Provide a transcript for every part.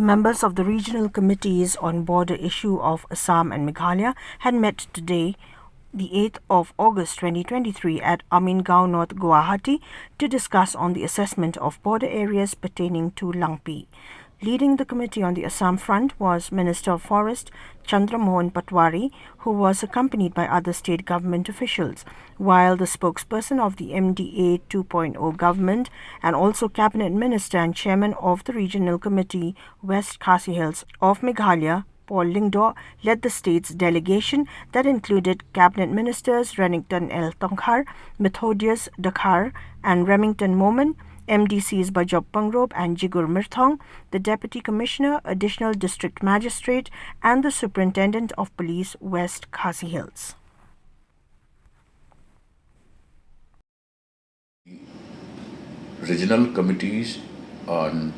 The members of the regional committees on border issue of Assam and Meghalaya had met today, the 8th of August 2023 at Amingaon, North Guwahati to discuss on the assessment of border areas pertaining to Langpih. Leading the committee on the Assam front was Minister of Forest Chandra Mohan Patwari, who was accompanied by other state government officials, while the spokesperson of the MDA 2.0 government and also cabinet minister and chairman of the regional committee West Khasi Hills of Meghalaya, Paul Lingdo, led the state's delegation that included cabinet ministers Renington L. Tongkhar, Methodius Dakhar and Remington Moman, MDCs Bajop Pangrob and Jigur Mirthong, the Deputy Commissioner, Additional District Magistrate and the Superintendent of Police West Khasi Hills. Regional committees on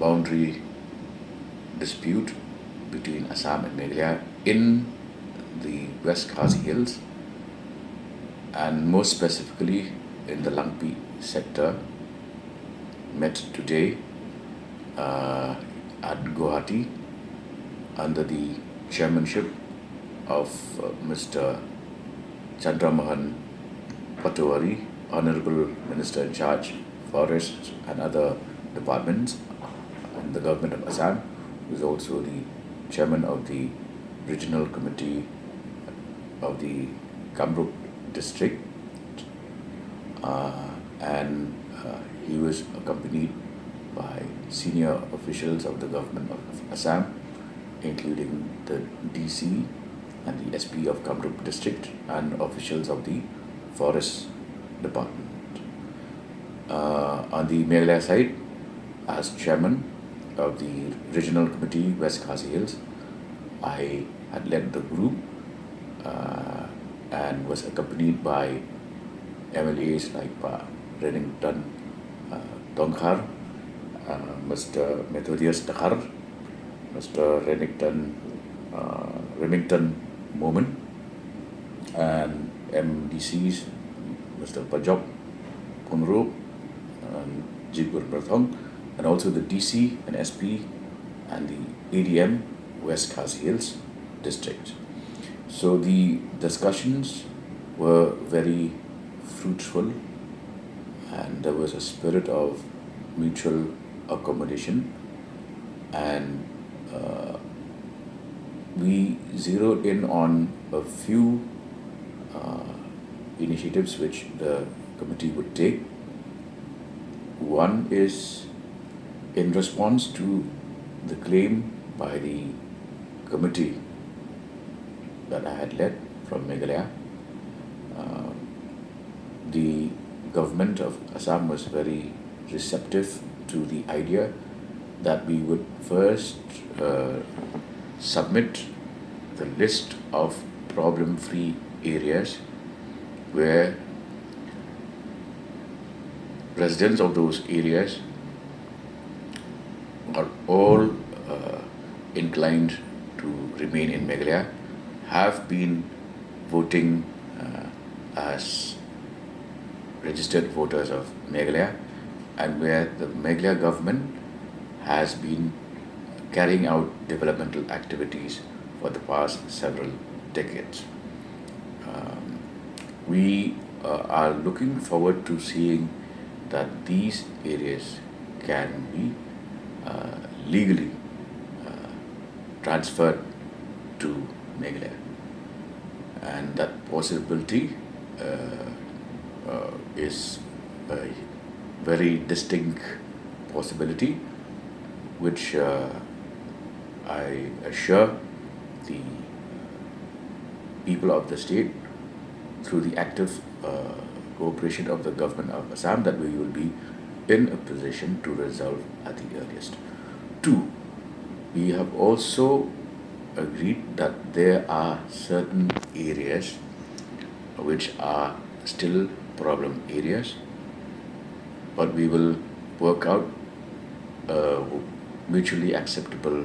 boundary dispute between Assam and Meghalaya in the West Khasi Hills and more specifically in the Langpih sector met today at Guwahati under the chairmanship of Mr. Chandra Mohan Patwari, Honorable Minister in charge, Forest and other departments in the government of Assam, who is also the chairman of the regional committee of the Kamrup district, and he was accompanied by senior officials of the government of Assam, including the DC and the SP of Kamrup district and officials of the forest department. On the Meghalaya side, as chairman of the regional committee West Khasi Hills, I had led the group and was accompanied by MLAs like Renington Tongkhar, Mr. Methodius Dakhar, Mr. Remington Moman, and MDCs Mr. Bajop Pangrob and Jigur Mirthong, and also the DC and SP and the ADM West Khasi Hills district. So the discussions were very fruitful and there was a spirit of mutual accommodation, and we zeroed in on a few initiatives which the committee would take. One is in response to the claim by the committee that I had led from Meghalaya. The government of Assam was very receptive to the idea that we would first submit the list of problem-free areas where residents of those areas are all inclined to remain in Meghalaya, have been voting as registered voters of Meghalaya, and where the Meghalaya government has been carrying out developmental activities for the past several decades. We are looking forward to seeing that these areas can be legally transferred to Meghalaya, and that possibility is a very distinct possibility, which I assure the people of the state through the active cooperation of the government of Assam that we will be in a position to resolve at the earliest. Two, we have also agreed that there are certain areas which are still problem areas, but we will work out a mutually acceptable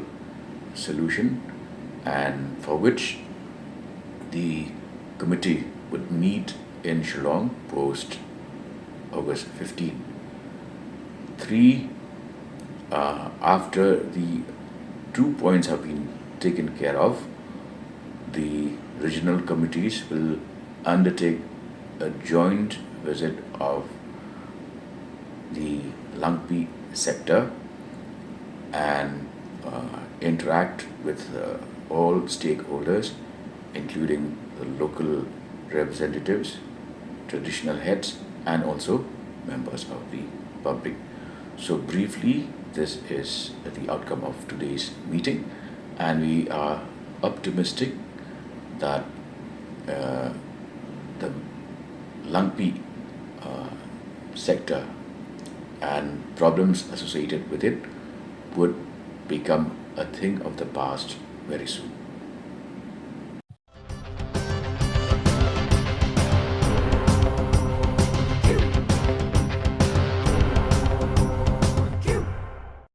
solution, and for which the committee would meet in Shillong post August 15. 3, After the 2 points have been taken care of, the regional committees will undertake a joint visit of the Langpih sector and interact with all stakeholders, including the local representatives, traditional heads, and also members of the public. So, briefly, this is the outcome of today's meeting, and we are optimistic that uh, the Langpih uh, sector and problems associated with it would become a thing of the past very soon.